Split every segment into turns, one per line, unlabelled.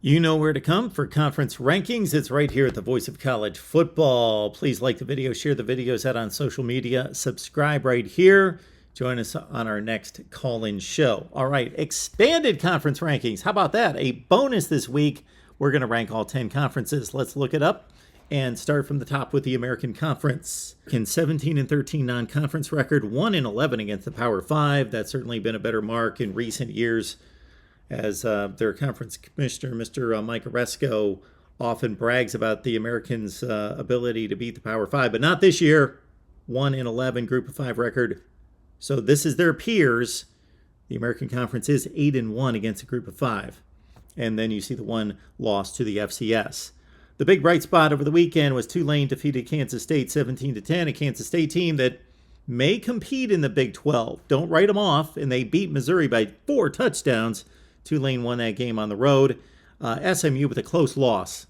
You know where to come for conference rankings. It's right here at the Voice of College Football. Please like the video, share the videos out on social media, subscribe right here. Join us on our next call-in show. All right, expanded conference rankings. How about that? A bonus this week. We're going to rank all 10 conferences. Let's look it up and start from the top with the American Conference. 17-13 non-conference record, 1-11 against the Power 5. That's certainly been a better mark in recent years, as their conference commissioner, Mr. Mike Oresco, often brags about the Americans' ability to beat the Power 5, but not this year. 1-11 Group of 5 record. So this is their peers. The American Conference is 8-1 against a Group of 5. And then you see the one loss to the FCS. The big bright spot over the weekend was Tulane defeated Kansas State 17-10, a Kansas State team that may compete in the Big 12. Don't write them off, and they beat Missouri by 4 touchdowns. Tulane won that game on the road. SMU with a close loss.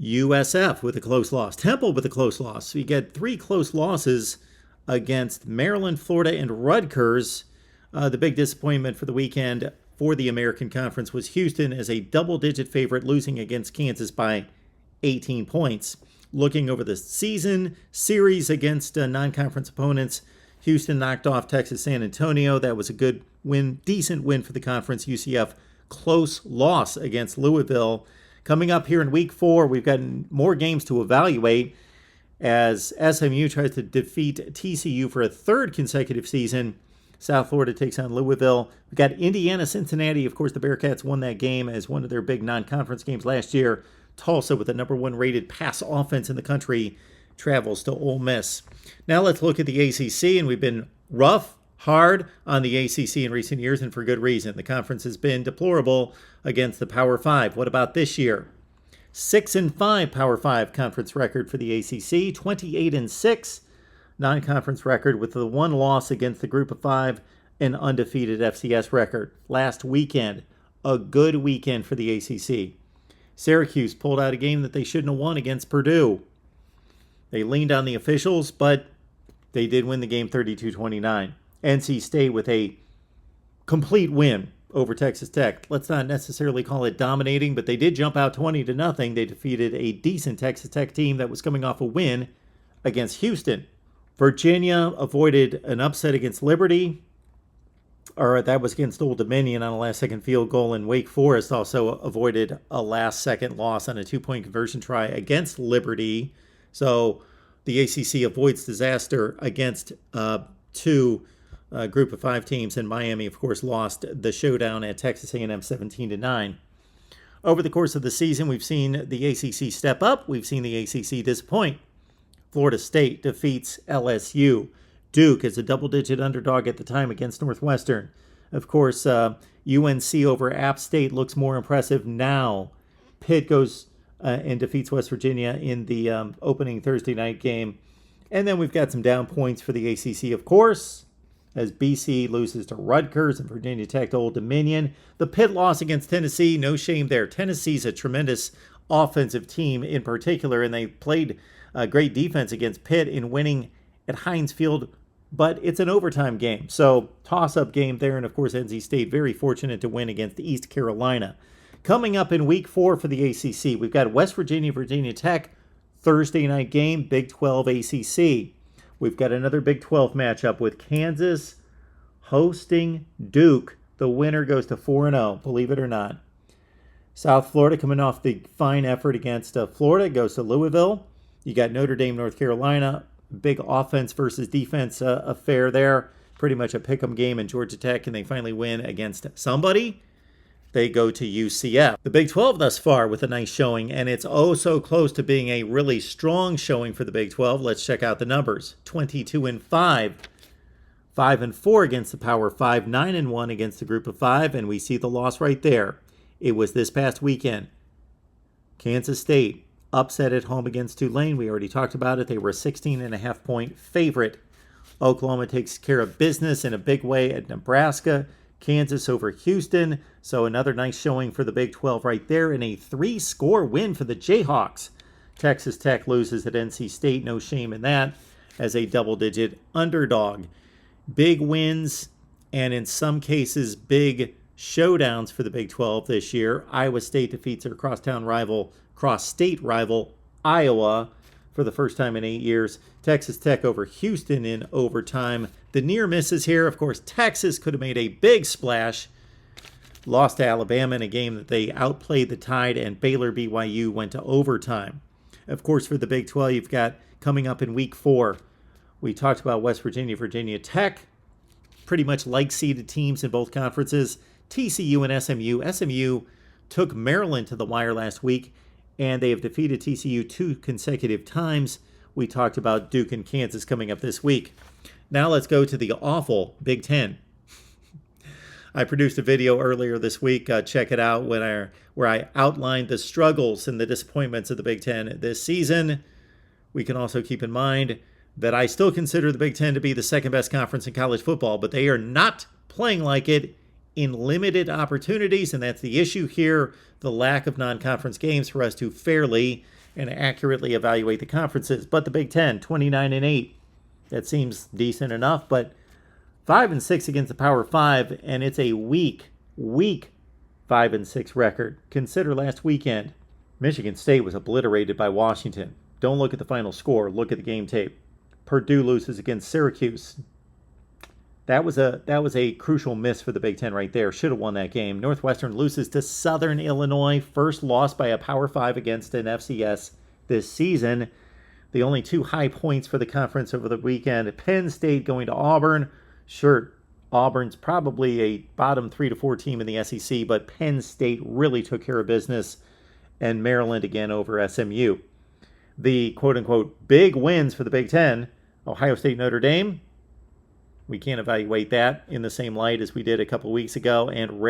USF with a close loss. Temple with a close loss. So you get 3 close losses against Maryland, Florida, and Rutgers. The big disappointment for the weekend for the American Conference was Houston as a double-digit favorite, losing against Kansas by 18 points. Looking over the season series against non-conference opponents, Houston knocked off Texas San Antonio. That was a good win, decent win for the conference. UCF, close loss against Louisville. Coming up here in week 4, we've got more games to evaluate as SMU tries to defeat TCU for a 3rd consecutive season. South Florida takes on Louisville. We've got Indiana, Cincinnati. Of course, the Bearcats won that game as one of their big non-conference games last year. Tulsa, with the number 1 rated pass offense in the country, travels to Ole Miss. Now let's look at the ACC, and we've been rough, hard on the ACC in recent years, and for good reason. The conference has been deplorable against the Power 5. What about this year? 6-5 Power 5 conference record for the ACC, 28-6 non-conference record with the 1 loss against the Group of 5, an undefeated FCS record. Last weekend, a good weekend for the ACC. Syracuse pulled out a game that they shouldn't have won against Purdue. They leaned on the officials, but they did win the game 32-29. NC State with a complete win over Texas Tech. Let's not necessarily call it dominating, but they did jump out 20-0. They defeated a decent Texas Tech team that was coming off a win against Houston. Virginia avoided an upset against Liberty, or that was against Old Dominion on a last-second field goal, and Wake Forest also avoided a last-second loss on a 2-point conversion try against Liberty. So the ACC avoids disaster against 2 Group of 5 teams, and Miami, of course, lost the showdown at Texas A&M 17-9. Over the course of the season, we've seen the ACC step up. We've seen the ACC disappoint. Florida State defeats LSU. Duke is a double-digit underdog at the time against Northwestern. Of course, UNC over App State looks more impressive now. Pitt goes and defeats West Virginia in the opening Thursday night game. And then we've got some down points for the ACC, of course, as BC loses to Rutgers and Virginia Tech to Old Dominion. The Pitt loss against Tennessee, no shame there. Tennessee's a tremendous offensive team in particular, and they played great defense against Pitt in winning at Heinz Field, but it's an overtime game. So toss-up game there, and of course NC State very fortunate to win against East Carolina. Coming up in week 4 for the ACC, we've got West Virginia, Virginia Tech, Thursday night game, Big 12 ACC. We've got another Big 12 matchup with Kansas hosting Duke. The winner goes to 4-0, believe it or not. South Florida coming off the fine effort against Florida, goes to Louisville. You got Notre Dame, North Carolina, big offense versus defense affair there. Pretty much a pick'em game in Georgia Tech, and they finally win against somebody. They go to UCF. The Big 12 thus far with a nice showing, and it's oh so close to being a really strong showing for the Big 12. Let's check out the numbers. 22-5, 5-4 against the Power 5, 9-1 against the Group of 5, and we see the loss right there. It was this past weekend. Kansas State upset at home against Tulane. We already talked about it. They were a 16.5-point favorite. Oklahoma takes care of business in a big way at Nebraska. Kansas over Houston. So another nice showing for the Big 12 right there, and a 3-score win for the Jayhawks. Texas Tech loses at NC State. No shame in that, as a double-digit underdog. Big wins, and in some cases, big showdowns for the Big 12 this year. Iowa State defeats their cross-state rival, Iowa, for the first time in 8 years. Texas Tech over Houston in overtime. The near misses here, of course, Texas could have made a big splash. Lost to Alabama in a game that they outplayed the Tide, and Baylor BYU went to overtime. Of course, for the Big 12, you've got coming up in week 4. We talked about West Virginia, Virginia Tech, pretty much like-seeded teams in both conferences. TCU and SMU. SMU took Maryland to the wire last week, and they have defeated TCU 2 consecutive times. We talked about Duke and Kansas coming up this week. Now let's go to the awful Big Ten. I produced a video earlier this week. Check it out where I outlined the struggles and the disappointments of the Big Ten this season. We can also keep in mind that I still consider the Big Ten to be the second best conference in college football, but they are not playing like it in limited opportunities, and that's the issue here, the lack of non-conference games for us to fairly and accurately evaluate the conferences. But the Big Ten, 29-8, that seems decent enough, but 5-6 against the Power 5, and it's a weak 5-6 record. Consider last weekend, Michigan State was obliterated by Washington. Don't look at the final score, look at the game tape. Purdue loses against Syracuse. That was a crucial miss for the Big Ten right there. Should have won that game. Northwestern loses to Southern Illinois. First loss by a Power 5 against an FCS this season. The only 2 high points for the conference over the weekend. Penn State going to Auburn. Sure, Auburn's probably a bottom 3 to 4 team in the SEC, but Penn State really took care of business. And Maryland again over SMU. The quote-unquote big wins for the Big Ten. Ohio State, Notre Dame. We can't evaluate that in the same light as we did a couple weeks ago. And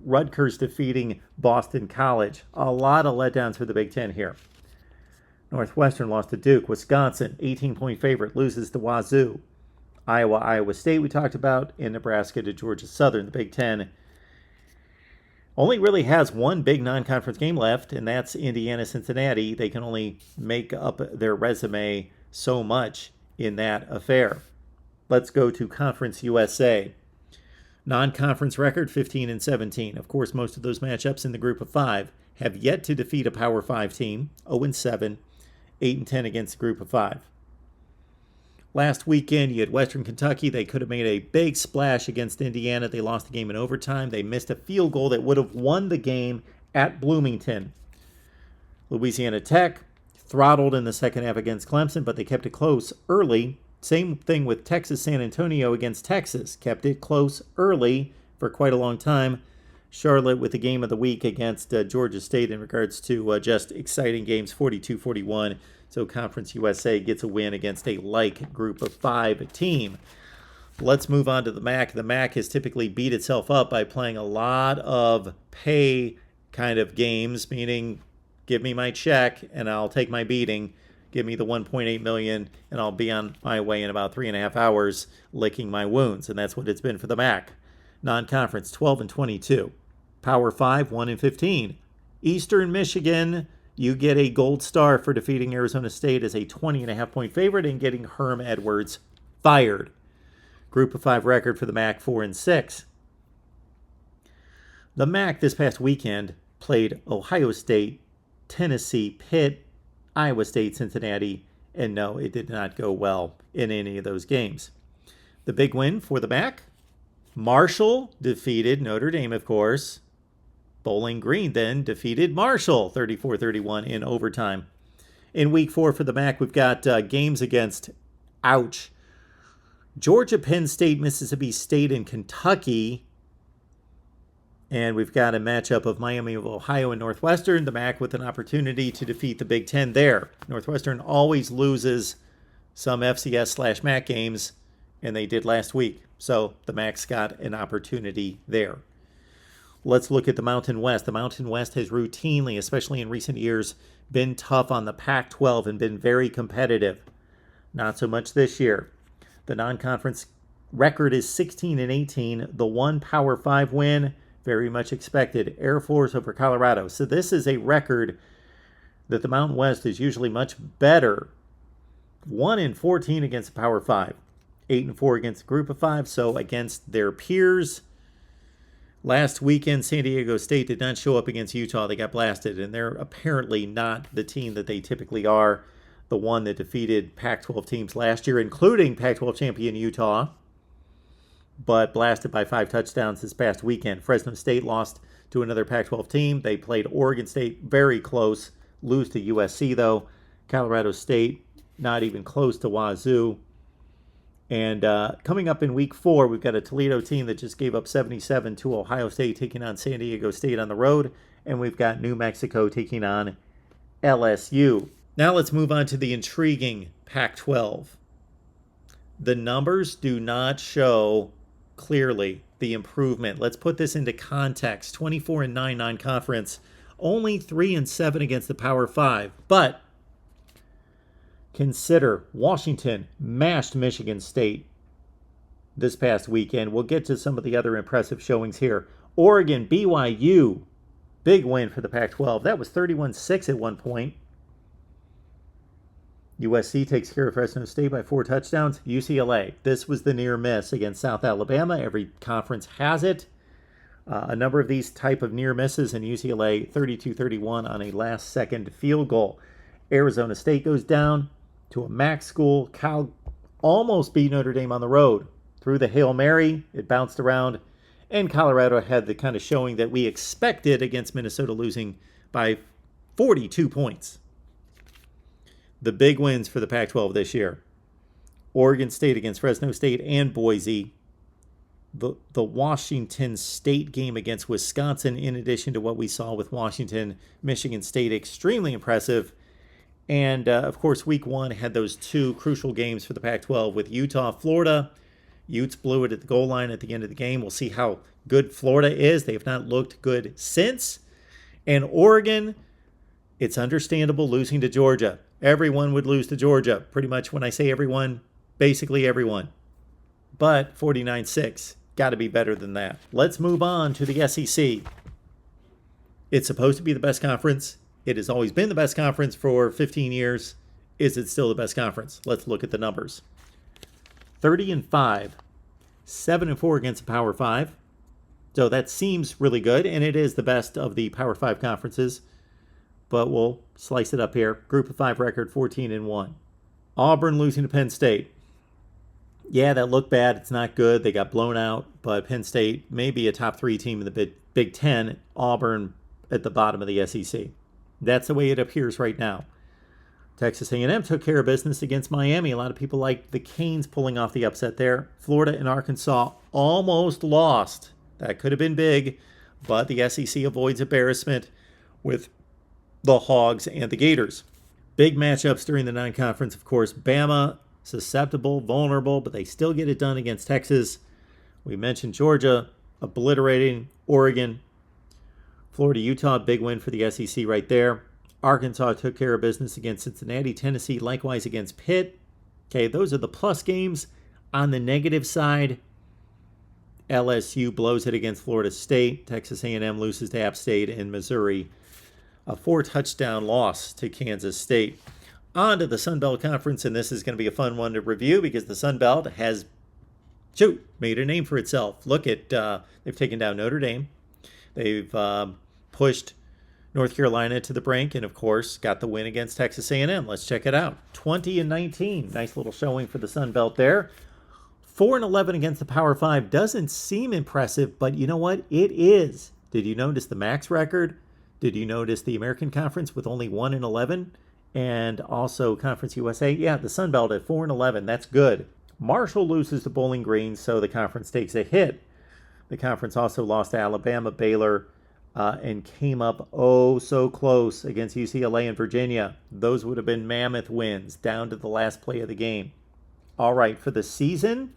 Rutgers defeating Boston College. A lot of letdowns for the Big Ten here. Northwestern lost to Duke. Wisconsin, 18-point favorite, loses to Wazoo. Iowa State we talked about. And Nebraska to Georgia Southern. The Big Ten only really has one big non-conference game left, and that's Indiana-Cincinnati. They can only make up their resume so much in that affair. Let's go to Conference USA. Non-conference record, 15-17. Of course, most of those matchups in the group of 5 have yet to defeat a Power 5 team. 0-7, 8-10 against the group of 5. Last weekend, you had Western Kentucky. They could have made a big splash against Indiana. They lost the game in overtime. They missed a field goal that would have won the game at Bloomington. Louisiana Tech throttled in the second half against Clemson, but they kept it close early. Same thing with Texas San Antonio against Texas. Kept it close early for quite a long time. Charlotte with the game of the week against Georgia State in regards to just exciting games, 42-41. So Conference USA gets a win against a like group of 5 team. Let's move on to the MAC. The MAC has typically beat itself up by playing a lot of pay kind of games, meaning give me my check and I'll take my beating. Give me the $1.8 million and I'll be on my way in about 3.5 hours licking my wounds. And that's what it's been for the MAC. Non-conference, 12-22. Power 5, 1-15. Eastern Michigan, you get a gold star for defeating Arizona State as a 20.5-point favorite and getting Herm Edwards fired. Group of 5 record for the MAC, 4-6. The MAC this past weekend played Ohio State, Tennessee, Pitt, Iowa State, Cincinnati, and no, it did not go well in any of those games. The big win for the MAC, Marshall defeated Notre Dame, of course. Bowling Green then defeated Marshall 34-31 in overtime. In week 4 for the MAC, we've got games against, Georgia, Penn State, Mississippi State, and Kentucky. And we've got a matchup of Miami of Ohio and Northwestern. The MAC with an opportunity to defeat the Big Ten there. Northwestern always loses some FCS/MAC games, and they did last week. So the MAC's got an opportunity there. Let's look at the Mountain West. The Mountain West has routinely, especially in recent years, been tough on the Pac-12 and been very competitive. Not so much this year. The non-conference record is 16-18. The one Power 5 win, very much expected. Air Force over Colorado. So this is a record that the Mountain West is usually much better. 1-14 against the Power 5. 8-4 against the Group of 5. So against their peers, Last weekend, San Diego State did not show up against Utah. They got blasted, and they're apparently not the team that they typically are, the one that defeated Pac-12 teams last year, including Pac-12 champion Utah, but blasted by 5 touchdowns this past weekend. Fresno State lost to another Pac-12 team. They played Oregon State very close, lose to USC, though. Colorado State, not even close to Wazoo. And coming up in week 4, we've got a Toledo team that just gave up 77 to Ohio State, taking on San Diego State on the road. And we've got New Mexico taking on LSU. Now let's move on to the intriguing Pac-12. The numbers do not show clearly the improvement. Let's put this into context. 24-9 non-conference, only 3-7 against the Power 5. But consider Washington mashed Michigan State this past weekend. We'll get to some of the other impressive showings here. Oregon, BYU, big win for the Pac-12. That was 31-6 at one point. USC takes care of Fresno State by 4 touchdowns. UCLA, this was the near miss against South Alabama. Every conference has it. A number of these type of near misses, in UCLA 32-31 on a last-second field goal. Arizona State goes down to a MAC school. Cal almost beat Notre Dame on the road. Through the Hail Mary, it bounced around, and Colorado had the kind of showing that we expected against Minnesota, losing by 42 points. The big wins for the Pac-12 this year: Oregon State against Fresno State and Boise. The Washington State game against Wisconsin, in addition to what we saw with Washington, Michigan State, extremely impressive. And, of course, week 1 had those 2 crucial games for the Pac-12 with Utah, Florida. Utes blew it at the goal line at the end of the game. We'll see how good Florida is. They have not looked good since. And Oregon, it's understandable losing to Georgia. Everyone would lose to Georgia. Pretty much when I say everyone, basically everyone. But 49-6, got to be better than that. Let's move on to the SEC. It's supposed to be the best conference. It has always been the best conference for 15 years. Is it still the best conference? Let's look at the numbers. 30-5, 7-4 against the Power 5. So that seems really good, and it is the best of the Power 5 conferences. But we'll slice it up here. Group of 5 record, 14-1. Auburn losing to Penn State. Yeah, that looked bad. It's not good. They got blown out, but Penn State may be a top 3 team in the Big Ten. Auburn at the bottom of the SEC. That's the way it appears right now. Texas A&M took care of business against Miami. A lot of people like the Canes pulling off the upset there. Florida and Arkansas almost lost. That could have been big, but the SEC avoids embarrassment with the Hogs and the Gators. Big matchups during the non-conference, of course. Bama, susceptible, vulnerable, but they still get it done against Texas. We mentioned Georgia obliterating Oregon. Florida, Utah, big win for the SEC right there. Arkansas took care of business against Cincinnati. Tennessee, likewise against Pitt. Okay, those are the plus games. On the negative side, LSU blows it against Florida State. Texas A&M loses to App State, and Missouri, a 4-touchdown loss to Kansas State. On to the Sun Belt Conference, and this is going to be a fun one to review because the Sun Belt has made a name for itself. Look at, they've taken down Notre Dame. They've pushed North Carolina to the brink, and of course got the win against Texas A&M. Let's check it out. 20-19, nice little showing for the Sun Belt there. 4-11 against the Power 5 doesn't seem impressive, but you know what? It is. Did you notice the max record? Did you notice the American Conference with only 1-11, and also Conference USA? Yeah, the Sun Belt at 4-11. That's good. Marshall loses to Bowling Green, so the conference takes a hit. The conference also lost to Alabama, Baylor, and came up so close against UCLA and Virginia. Those would have been mammoth wins down to the last play of the game. All right, for the season,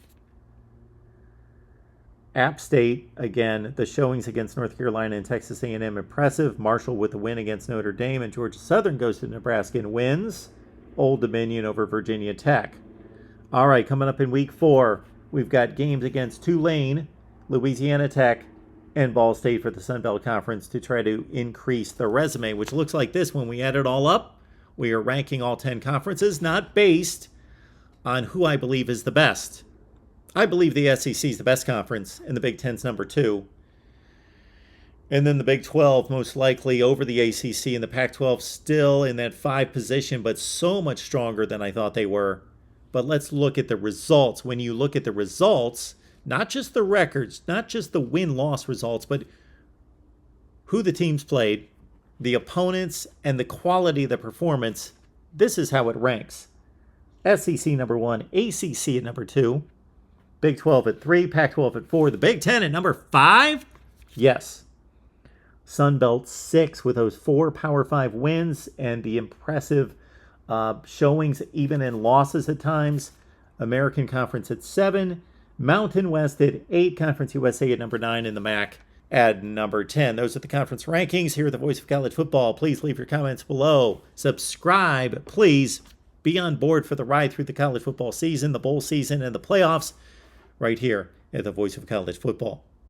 App State, again, the showings against North Carolina and Texas A&M impressive. Marshall with the win against Notre Dame, and Georgia Southern goes to Nebraska and wins. Old Dominion over Virginia Tech. All right, coming up in week 4, we've got games against Tulane, Louisiana Tech, and Ball State for the Sun Belt Conference to try to increase the resume, which looks like this when we add it all up. We are ranking all 10 conferences, not based on who I believe is the best. I believe the SEC is the best conference, and the Big Ten's number 2. And then the Big 12 most likely over the ACC, and the Pac-12 still in that 5 position, but so much stronger than I thought they were. But let's look at the results. When you look at the results, not just the records, not just the win-loss results, but who the teams played, the opponents, and the quality of the performance, this is how it ranks. SEC number 1, ACC at number 2, Big 12 at 3, Pac-12 at 4, the Big 10 at number 5? Yes. Sun Belt 6 with those 4 Power 5 wins and the impressive showings even in losses at times. American Conference at 7, Mountain West at 8, Conference USA at number 9, and the MAC at number 10. Those are the conference rankings here at the Voice of College Football. Please leave your comments below. Subscribe, please. Be on board for the ride through the college football season, the bowl season, and the playoffs right here at the Voice of College Football.